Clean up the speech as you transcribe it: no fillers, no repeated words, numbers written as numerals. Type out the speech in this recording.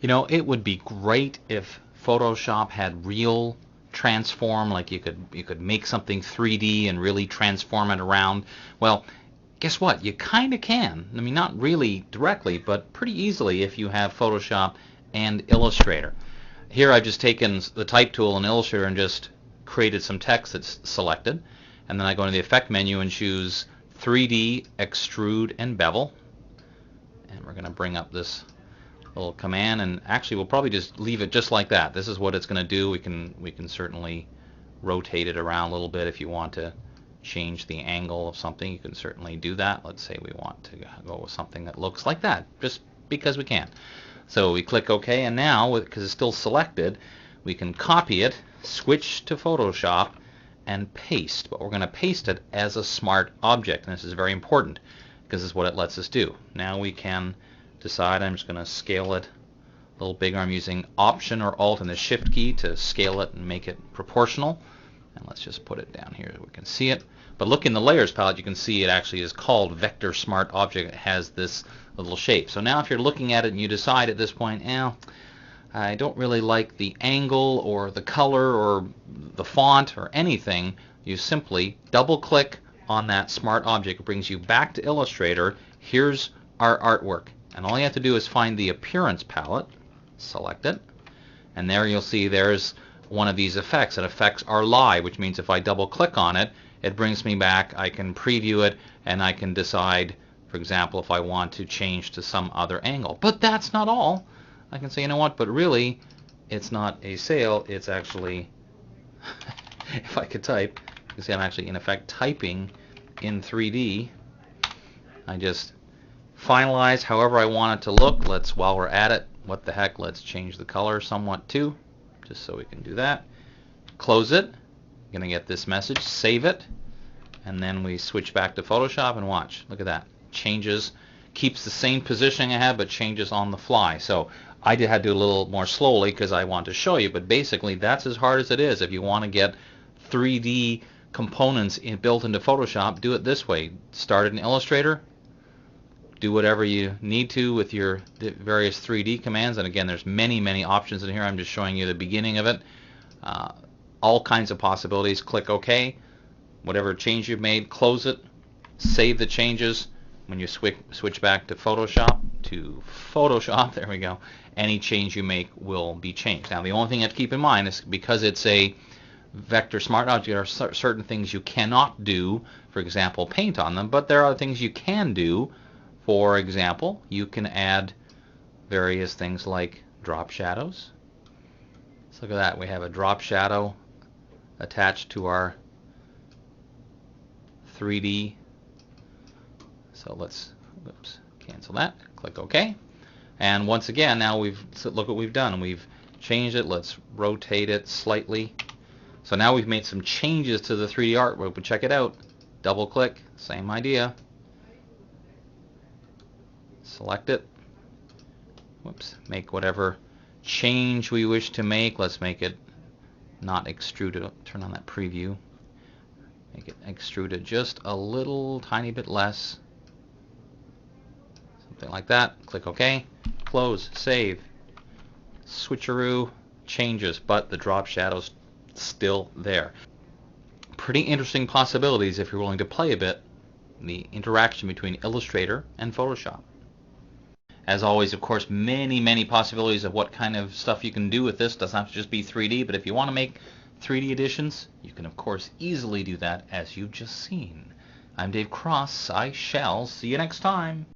You know, it would be great if Photoshop had real transform, like you could make something 3D and really transform it around. Well, guess what? You kind of can. I mean, not really directly, but pretty easily if you have Photoshop and Illustrator. Here I've just taken the type tool in Illustrator and just created some text that's selected. And then I go into the effect menu and choose 3D, extrude, and bevel. And we're going to bring up this little command, and actually we'll probably just leave it just like that. This is what it's going to do. We can certainly rotate it around a little bit if you want to change the angle of something. You can certainly do that. Let's say we want to go with something that looks like that, just because we can. So we click OK, and now, because it's still selected, we can copy it, switch to Photoshop, and paste. But we're going to paste it as a smart object, and this is very important because this is what it lets us do. Now we can decide, I'm just going to scale it a little bigger. I'm using Option or Alt and the Shift key to scale it and make it proportional. And let's just put it down here so we can see it. But look in the Layers palette, you can see it actually is called Vector Smart Object. It has this little shape. So now if you're looking at it and you decide at this point, I don't really like the angle or the color or the font or anything, you simply double click on that smart object. It brings you back to Illustrator. Here's our artwork. And all you have to do is find the Appearance palette, select it, and there you'll see there's one of these effects. It affects our lie, which means if I double click on it, it brings me back. I can preview it, and I can decide, for example, if I want to change to some other angle. But that's not all. I can say, you know what, but really, it's not a sail. It's actually, if I could type, you can see I'm actually, in effect, typing in 3D. I just finalize however I want it to look. While we're at it, what the heck, let's change the color somewhat too, just so we can do that. Close it. You're going to get this message. Save it. And then we switch back to Photoshop and watch. Look at that. Changes. Keeps the same positioning I had, but changes on the fly. So I had to do a little more slowly because I want to show you, but basically that's as hard as it is. If you want to get 3D components built into Photoshop, do it this way. Start it in Illustrator. Do whatever you need to with your various 3D commands, and again, there's many options in here. I'm just showing you the beginning of it. All kinds of possibilities. Click OK. Whatever change you've made, close it. Save the changes. When you switch back to Photoshop, there we go, any change you make will be changed. Now, the only thing you have to keep in mind is because it's a Vector Smart Object, there are certain things you cannot do, for example, paint on them, but there are things you can do. For example, you can add various things like drop shadows. So look at that. We have a drop shadow attached to our 3D. So let's cancel that. Click OK. And once again, now look what we've done. We've changed it. Let's rotate it slightly. So now we've made some changes to the 3D artwork. But check it out. Double click. Same idea. Select it. Whoops. Make whatever change we wish to make. Let's make it not extruded. Turn on that preview. Make it extruded just a little tiny bit less. Something like that. Click OK. Close. Save. Switcheroo. Changes, but the drop shadow's still there. Pretty interesting possibilities if you're willing to play a bit. The interaction between Illustrator and Photoshop. As always, of course, many possibilities of what kind of stuff you can do with this. Doesn't have to just be 3D, but if you want to make 3D editions, you can, of course, easily do that as you've just seen. I'm Dave Cross. I shall see you next time.